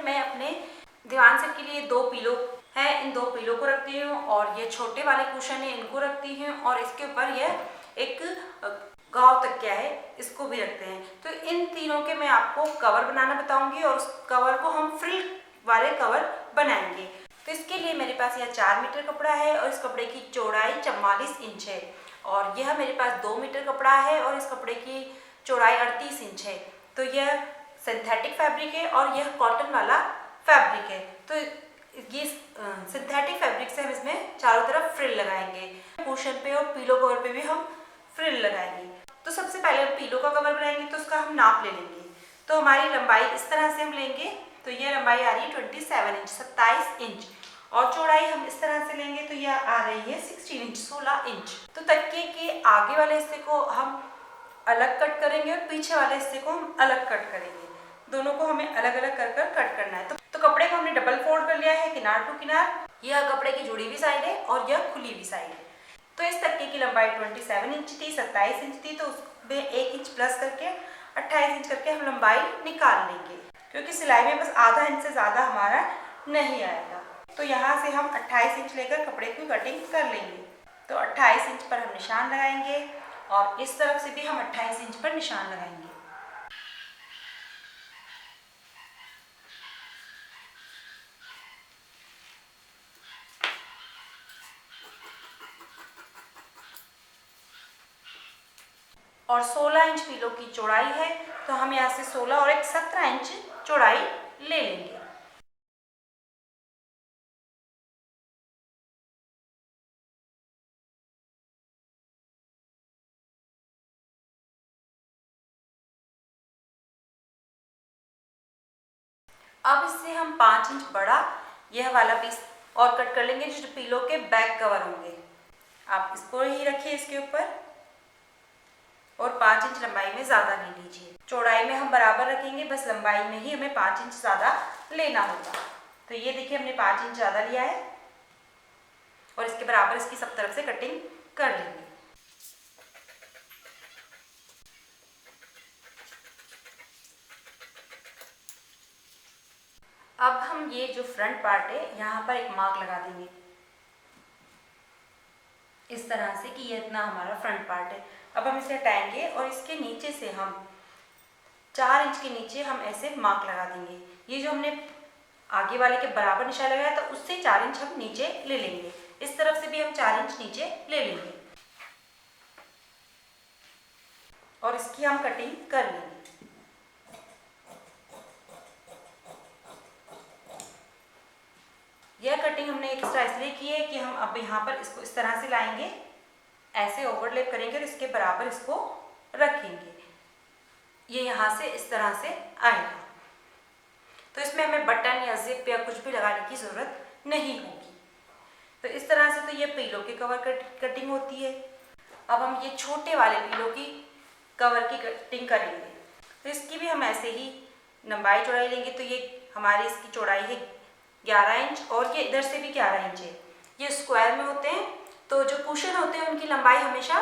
मैं अपने दीवान सेट के लिए 2 पिलो है, इन 2 पिलो को रखती हूँ और ये छोटे वाले कुशन है इनको रखती हूँ और इसके ऊपर ये एक गाँव तकिया है इसको भी रखते हैं। तो इन तीनों के मैं आपको कवर बनाना बताऊंगी और उस कवर को हम फ्रिल वाले कवर बनाएंगे। तो इसके लिए मेरे पास यह 4 मीटर कपड़ा है और इस कपड़े की चौड़ाई 44 इंच है और यह मेरे पास 2 मीटर कपड़ा है और इस कपड़े की चौड़ाई 38 इंच है। तो यह सिंथेटिक फैब्रिक है और यह कॉटन वाला फैब्रिक है। तो ये सिंथेटिक फैब्रिक से हम इसमें चारों तरफ फ्रिल लगाएंगे। कुशन पे और पीलो कवर पे भी हम फ्रिल लगाएंगे। तो सबसे पहले हम पीलो का कवर बनाएंगे तो उसका हम नाप ले लेंगे। तो हमारी लंबाई इस तरह से हम लेंगे, तो यह लंबाई आ रही है 27 इंच 27 इंच और चौड़ाई हम इस तरह से लेंगे तो यह आ रही है 16 इंच 16 इंच। तो तकिए के आगे वाले हिस्से को हम अलग कट करेंगे और पीछे वाले हिस्से को हम अलग कट करेंगे। दोनों को हमें अलग अलग कर कर कट करना है। तो कपड़े को हमने डबल फोल्ड कर लिया है किनार टू किनार। यह कपड़े की जुड़ी हुई साइड है और यह खुली हुई साइड है। तो इस तकिए की लंबाई 27 इंच थी, 27 इंच थी, तो उसमें 1 इंच प्लस करके 28 इंच करके हम लंबाई निकाल लेंगे, क्योंकि सिलाई में बस आधा इंच से ज़्यादा हमारा नहीं आएगा। तो यहाँ से हम 28 इंच लेकर कपड़े की कटिंग कर लेंगे। तो 28 इंच पर हम निशान लगाएंगे और इस तरफ से भी हम 28 इंच पर निशान लगाएंगे। और 16 इंच पीलो की चौड़ाई है, तो हम यहाँ से 16 और एक 17 इंच चौड़ाई ले लेंगे। अब इससे हम 5 इंच बड़ा यह वाला पीस और कट कर लेंगे जो पीलो के बैक कवर होंगे। आप इसको ही रखिए इसके ऊपर और 5 इंच लंबाई में ज़्यादा ले लीजिए। चौड़ाई में हम बराबर रखेंगे, बस लंबाई में ही हमें 5 इंच ज़्यादा लेना होगा। तो ये देखिए हमने 5 इंच ज़्यादा लिया है और इसके बराबर इसकी सब तरफ से कटिंग कर लेंगे। अब हम ये जो फ्रंट पार्ट है यहाँ पर एक मार्क लगा देंगे इस तरह से कि ये इतना हमारा फ्रंट पार्ट है। अब हम इसे हटाएंगे और इसके नीचे से हम 4 इंच के नीचे हम ऐसे मार्क लगा देंगे। ये जो हमने आगे वाले के बराबर निशान लगाया तो उससे 4 इंच हम नीचे ले लेंगे। इस तरफ से भी हम 4 इंच नीचे ले लेंगे और इसकी हम कटिंग कर लेंगे। यह कटिंग हमने एक्स्ट्रा इसलिए की है कि हम अब यहाँ पर इसको इस तरह से लाएंगे, ऐसे ओवरलैप करेंगे और इसके बराबर इसको रखेंगे। ये यहाँ से इस तरह से आएगा। तो इसमें हमें बटन या जिप या कुछ भी लगाने की ज़रूरत नहीं होगी। तो इस तरह से तो ये पीलो के कवर कटिंग होती है। अब हम ये छोटे वाले पीलो की कवर की कटिंग करेंगे। तो इसकी भी हम ऐसे ही लंबाई चौड़ाई लेंगे। तो ये हमारी इसकी चौड़ाई है 11 इंच और ये इधर से भी 11 इंच है। ये स्क्वायर में होते हैं, तो जो कुशन होते हैं उनकी लंबाई हमेशा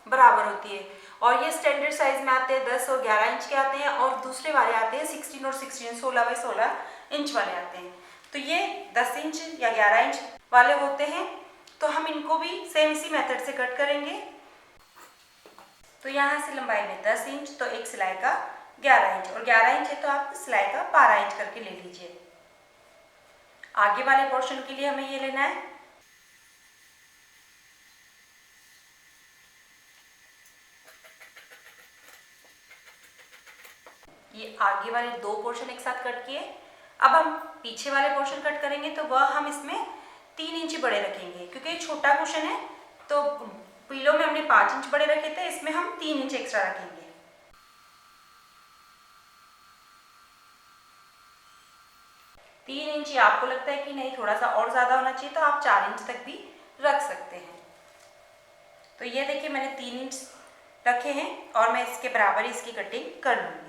बराबर होती है और ये स्टैंडर्ड साइज में आते हैं 10 और 11 इंच के आते हैं और दूसरे वाले आते हैं 16 और 16 16 बाई 16 इंच वाले आते हैं। तो ये 10 इंच या 11 इंच वाले होते हैं। तो हम इनको भी सेम इसी मेथड से कट करेंगे। तो यहाँ से लंबाई में 10 इंच तो एक सिलाई का 11 इंच और 11 इंच है तो आप सिलाई का 12 इंच करके ले लीजिए। आगे वाले पोर्शन के लिए हमें ये लेना है। ये आगे वाले 2 पोर्शन एक साथ कट किए। अब हम पीछे वाले पोर्शन कट करेंगे तो वह हम इसमें 3 इंच बड़े रखेंगे, क्योंकि ये छोटा कुशन है। तो पीलो में हमने 5 इंच बड़े रखे थे, इसमें हम 3 इंच एक्स्ट्रा रखेंगे। तीन इंच आपको लगता है कि नहीं थोड़ा सा और ज़्यादा होना चाहिए तो आप 4 इंच तक भी रख सकते हैं। तो ये देखिए मैंने 3 इंच रखे हैं और मैं इसके बराबर ही इसकी कटिंग कर लूँगी।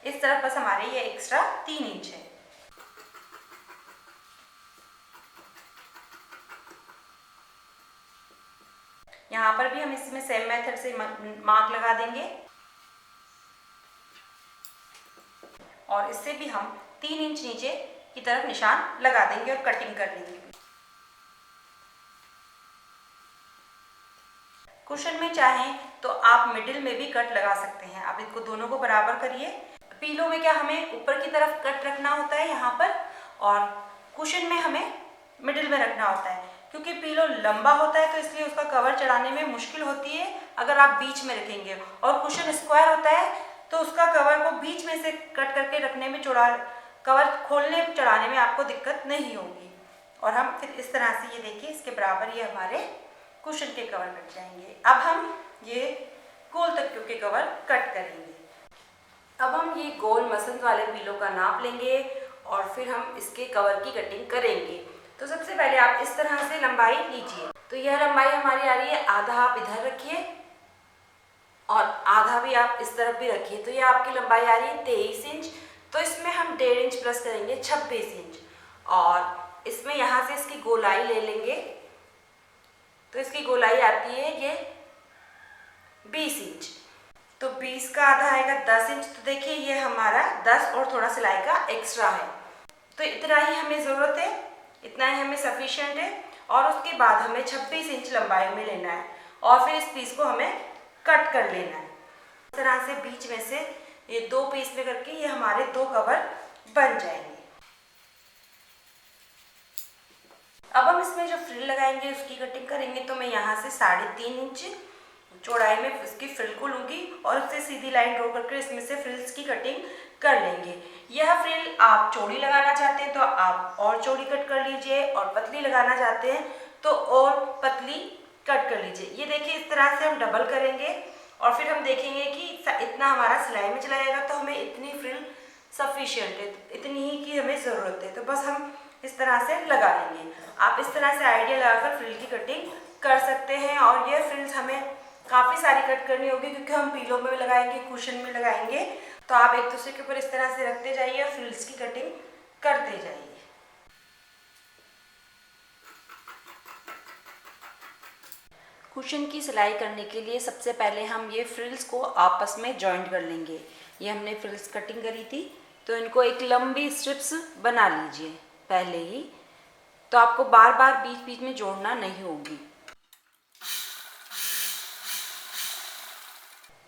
इस तरफ बस हमारे ये एक्स्ट्रा 3 इंच है। यहाँ पर भी हम इसमें सेम मेथड से मार्क लगा देंगे। और इससे भी हम 3 इंच नीचे की तरफ निशान लगा देंगे और कटिंग कर लेंगे। कुशन में चाहें तो आप मिडिल में भी कट लगा सकते हैं। आप इसको दोनों को बराबर करिए। पीलो में क्या हमें ऊपर की तरफ कट रखना होता है यहाँ पर, और कुशन में हमें मिडिल में रखना होता है। क्योंकि पीलो लंबा होता है तो इसलिए उसका कवर चढ़ाने में मुश्किल होती है अगर आप बीच में रखेंगे, और कुशन स्क्वायर होता है तो उसका कवर को बीच में से कट करके रखने में कवर खोलने चढ़ाने में आपको दिक्कत नहीं होगी। और हम फिर इस तरह से ये देखिए इसके बराबर ये हमारे कुशन के कवर कट जाएंगे। अब हम ये गोल तकियों के कवर कट करेंगे। अब हम ये गोल मसल्स वाले पीलो का नाप लेंगे और फिर हम इसके कवर की कटिंग करेंगे। तो सबसे पहले आप इस तरह से लंबाई लीजिए। तो यह लंबाई हमारी आ रही है, आधा आप इधर रखिए और आधा भी आप इस तरफ भी रखिए। तो ये आपकी लंबाई आ रही है 23 इंच। तो इसमें हम 1.5 इंच प्लस करेंगे 26 इंच, और इसमें यहाँ से इसकी गोलाई ले लेंगे। तो इसकी गोलाई आती है ये 20 इंच। तो 20 का आधा आएगा 10 इंच। तो देखिए ये हमारा 10 और थोड़ा सिलाई का एक्स्ट्रा है। तो इतना ही हमें ज़रूरत है, इतना ही हमें सफिशिएंट है। और उसके बाद हमें 26 इंच लंबाई में लेना है और फिर इस पीस को हमें कट कर लेना है। इस तरह से बीच में से ये 2 पीस में करके ये हमारे 2 कवर बन जाएंगे। अब हम इसमें जो फ्रिल लगाएंगे उसकी कटिंग करेंगे। तो मैं यहाँ से 3.5 इंच चौड़ाई में इसकी फ्रिल को लूँगी और उससे सीधी लाइन ड्रॉ करके इसमें से फ्रिल्स की कटिंग कर लेंगे। यह फ्रिल आप चौड़ी लगाना चाहते हैं तो आप और चौड़ी कट कर लीजिए, और पतली लगाना चाहते हैं तो और पतली कट कर लीजिए। ये देखिए इस तरह से हम डबल करेंगे और फिर हम देखेंगे कि इतना हमारा सिलाई में चला जाएगा। तो हमें इतनी फ्रिल सफिशिएंट है, इतनी ही की हमें ज़रूरत है। तो बस हम इस तरह से लगा लेंगे। आप इस तरह से आइडिया लगाकर फ्रिल की कटिंग कर सकते हैं। और ये फ्रिल्स हमें काफ़ी सारी कट करनी होगी क्योंकि हम पीलो में भी लगाएंगे, कुशन में लगाएंगे। तो आप एक दूसरे के ऊपर इस तरह से रखते जाइए और फ्रिल्स की कटिंग करते जाइए। कुशन की सिलाई करने के लिए सबसे पहले हम ये फ्रिल्स को आपस में जॉइंट कर लेंगे। ये हमने फ्रिल्स कटिंग करी थी तो इनको एक लंबी स्ट्रिप्स बना लीजिए पहले ही। तो आपको बार बार बीच बीच में जोड़ना नहीं होगी।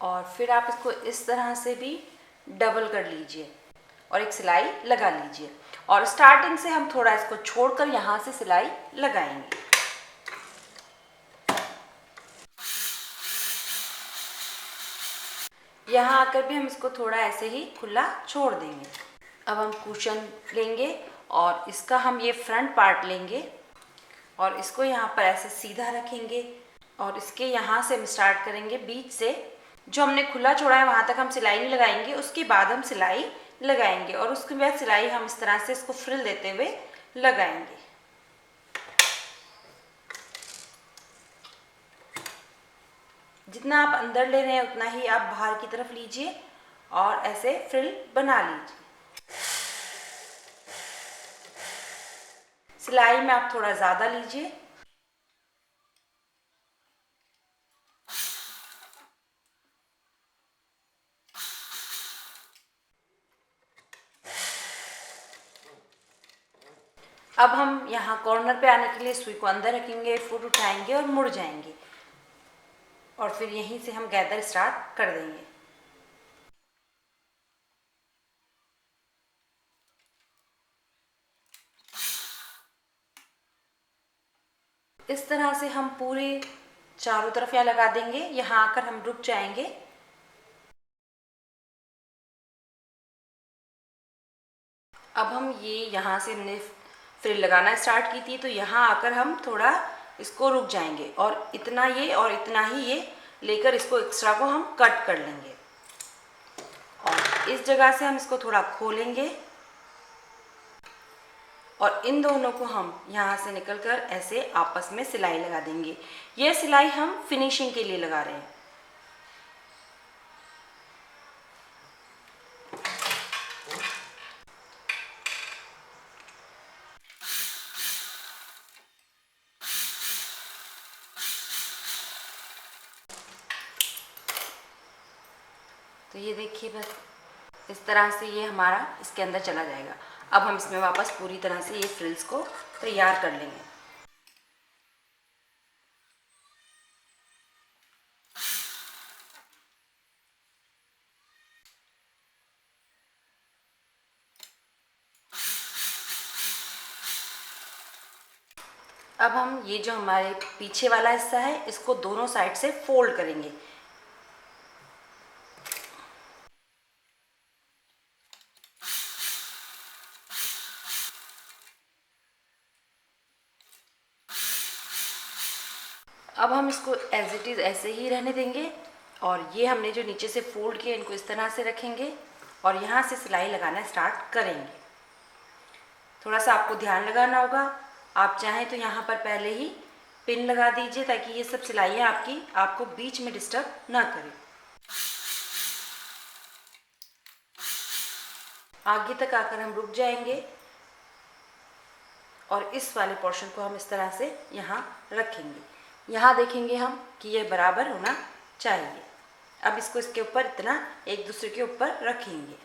और फिर आप इसको इस तरह से भी डबल कर लीजिए और एक सिलाई लगा लीजिए। और स्टार्टिंग से हम थोड़ा इसको छोड़कर यहाँ से सिलाई लगाएंगे। यहाँ आकर भी हम इसको थोड़ा ऐसे ही खुला छोड़ देंगे। अब हम कुशन लेंगे और इसका हम ये फ्रंट पार्ट लेंगे और इसको यहाँ पर ऐसे सीधा रखेंगे और इसके यहाँ से हम स्टार्ट करेंगे बीच से। जो हमने खुला छोड़ा है वहाँ तक हम सिलाई नहीं लगाएंगे, उसके बाद हम सिलाई लगाएंगे और उसके बाद सिलाई हम इस तरह से इसको फ्रिल देते हुए लगाएंगे। जितना आप अंदर ले रहे हैं उतना ही आप बाहर की तरफ लीजिए और ऐसे फ्रिल बना लीजिए। सिलाई में आप थोड़ा ज़्यादा लीजिए। अब हम यहाँ कॉर्नर पे आने के लिए सुई को अंदर रखेंगे, फुट उठाएंगे और मुड़ जाएंगे और फिर यहीं से हम गैदर स्टार्ट कर देंगे। इस तरह से हम पूरे चारों तरफ यहाँ लगा देंगे। यहाँ आकर हम रुक जाएंगे। अब हम ये यहाँ से हमने फ्रिल लगाना स्टार्ट की थी तो यहाँ आकर हम थोड़ा इसको रुक जाएंगे और इतना ये और इतना ही ये लेकर इसको एक्स्ट्रा को हम कट कर लेंगे। और इस जगह से हम इसको थोड़ा खोलेंगे और इन दोनों को हम यहाँ से निकलकर ऐसे आपस में सिलाई लगा देंगे। ये सिलाई हम फिनिशिंग के लिए लगा रहे हैं। तो ये देखिए बस इस तरह से ये हमारा इसके अंदर चला जाएगा। अब हम इसमें वापस पूरी तरह से ये फ्रिल्स को तैयार कर लेंगे। अब हम ये जो हमारे पीछे वाला हिस्सा है इसको दोनों साइड से फोल्ड करेंगे। अब हम इसको एज इट इज़ ऐसे ही रहने देंगे और ये हमने जो नीचे से फोल्ड किया इनको इस तरह से रखेंगे और यहाँ से सिलाई लगाना स्टार्ट करेंगे। थोड़ा सा आपको ध्यान लगाना होगा। आप चाहें तो यहाँ पर पहले ही पिन लगा दीजिए ताकि ये सब सिलाइयाँ आपको बीच में डिस्टर्ब ना करें। आगे तक आकर हम रुक जाएंगे और इस वाले पोर्शन को हम इस तरह से यहाँ रखेंगे। यहाँ देखेंगे हम कि ये बराबर होना चाहिए। अब इसको इसके ऊपर इतना एक दूसरे के ऊपर रखेंगे।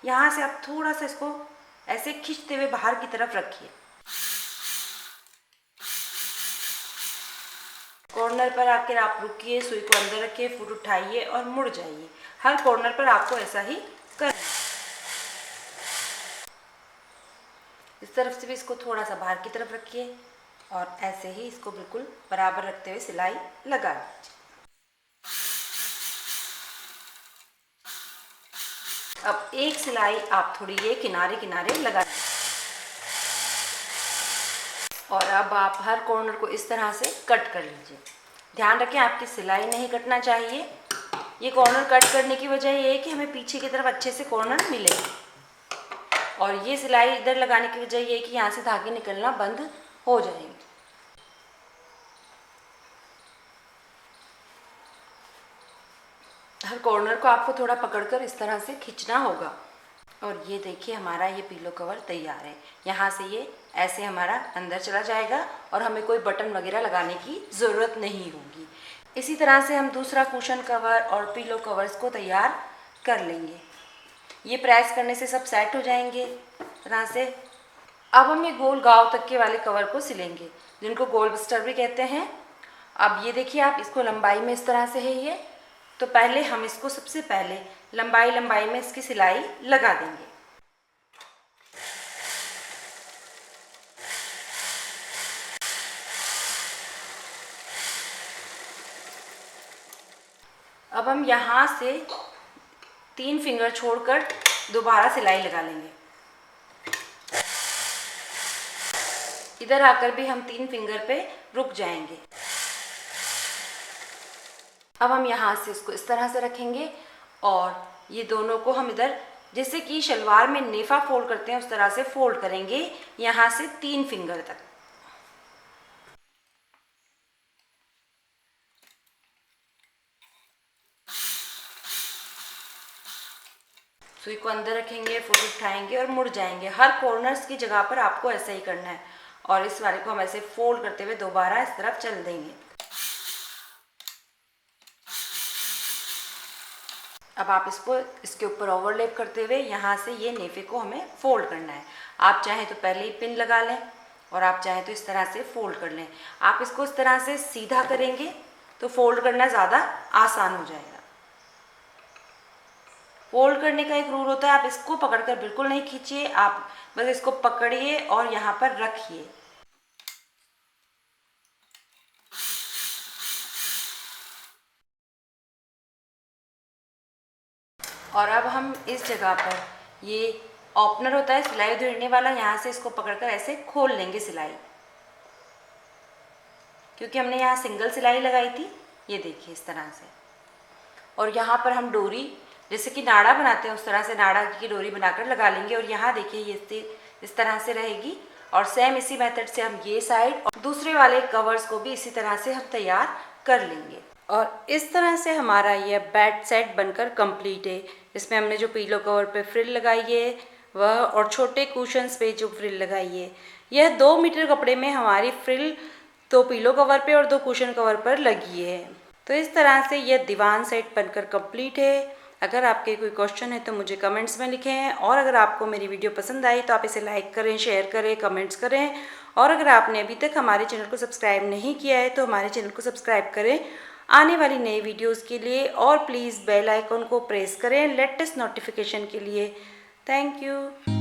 यहाँ से आप थोड़ा सा इसको ऐसे खींचते हुए बाहर की तरफ रखिए। कॉर्नर पर आकर आप रुकिए, सुई को अंदर रखिए, फुट उठाइए और मुड़ जाइए। हर कॉर्नर पर आपको ऐसा ही करना। इस तरफ से भी इसको थोड़ा सा बाहर की तरफ रखिए और ऐसे ही इसको बिल्कुल बराबर रखते हुए सिलाई लगा दीजिए। अब एक सिलाई आप थोड़ी ये किनारे किनारे लगा और अब आप हर कॉर्नर को इस तरह से कट कर लीजिए। ध्यान रखें आपकी सिलाई नहीं कटना चाहिए। ये कॉर्नर कट करने की वजह ये है कि हमें पीछे की तरफ अच्छे से कॉर्नर मिले और ये सिलाई इधर लगाने की वजह ये है कि यहाँ से धागे निकलना बंद हो जाएंगे। हर कॉर्नर को आपको थोड़ा पकड़कर इस तरह से खींचना होगा। और ये देखिए हमारा ये पिलो कवर तैयार है। यहाँ से ये ऐसे हमारा अंदर चला जाएगा और हमें कोई बटन वगैरह लगाने की ज़रूरत नहीं होगी। इसी तरह से हम दूसरा कुशन कवर और पिलो कवर्स को तैयार कर लेंगे। ये प्रेस करने से सब सेट हो जाएंगे तरह से। अब हम ये गोल गाँव तक वाले कवर को सिलेंगे जिनको गोल बस्टर भी कहते हैं। अब ये देखिए आप इसको लंबाई में इस तरह से है ये, तो पहले हम इसको सबसे पहले लंबाई में इसकी सिलाई लगा देंगे। अब हम यहाँ से 3 फिंगर छोड़कर दोबारा सिलाई लगा लेंगे। इधर आकर भी हम 3 फिंगर पे रुक जाएंगे। अब हम यहाँ से इसको इस तरह से रखेंगे और ये दोनों को हम इधर जैसे कि शलवार में नेफा फोल्ड करते हैं उस तरह से फोल्ड करेंगे यहाँ से 3 फिंगर तक। सुई को अंदर रखेंगे, फुट उठाएंगे और मुड़ जाएंगे। हर कॉर्नर्स की जगह पर आपको ऐसा ही करना है और इस वाले को हम ऐसे फोल्ड करते हुए दोबारा इस तरफ चल देंगे। अब आप इसको इसके ऊपर ओवरलैप करते हुए यहाँ से ये नेफे को हमें फोल्ड करना है। आप चाहें तो पहले ही पिन लगा लें और आप चाहें तो इस तरह से फोल्ड कर लें। आप इसको इस तरह से सीधा करेंगे तो फोल्ड करना ज़्यादा आसान हो जाएगा। फोल्ड करने का एक रूल होता है, आप इसको पकड़कर बिल्कुल नहीं खींचिए, आप बस इसको पकड़िए और यहाँ पर रखिए। और अब हम इस जगह पर ये ओपनर होता है सिलाई उधेड़ने वाला, यहाँ से इसको पकड़कर ऐसे खोल लेंगे सिलाई, क्योंकि हमने यहाँ सिंगल सिलाई लगाई थी। ये देखिए इस तरह से। और यहाँ पर हम डोरी जैसे कि नाड़ा बनाते हैं उस तरह से नाड़ा की डोरी बनाकर लगा लेंगे और यहाँ देखिए ये इस तरह से रहेगी। और सेम इसी मेथड से हम ये साइड और दूसरे वाले कवर्स को भी इसी तरह से हम तैयार कर लेंगे। और इस तरह से हमारा यह बेड सेट बनकर कंप्लीट है। इसमें हमने जो पिलो कवर पे फ्रिल लगाई है वह और छोटे कुशन्स पे जो फ्रिल लगाई है, यह 2 मीटर कपड़े में हमारी फ्रिल 2 पिलो कवर पे और 2 कुशन कवर पर लगी है। तो इस तरह से यह दीवान सेट बनकर कंप्लीट है। अगर आपके कोई क्वेश्चन है तो मुझे कमेंट्स में लिखें, और अगर आपको मेरी वीडियो पसंद आई तो आप इसे लाइक करें, शेयर करें, कमेंट्स करें। और अगर आपने अभी तक हमारे चैनल को सब्सक्राइब नहीं किया है तो हमारे चैनल को सब्सक्राइब करें आने वाली नई वीडियोज़ के लिए, और प्लीज़ बेल आइकन को प्रेस करें लेटेस्ट नोटिफिकेशन के लिए। Thank you.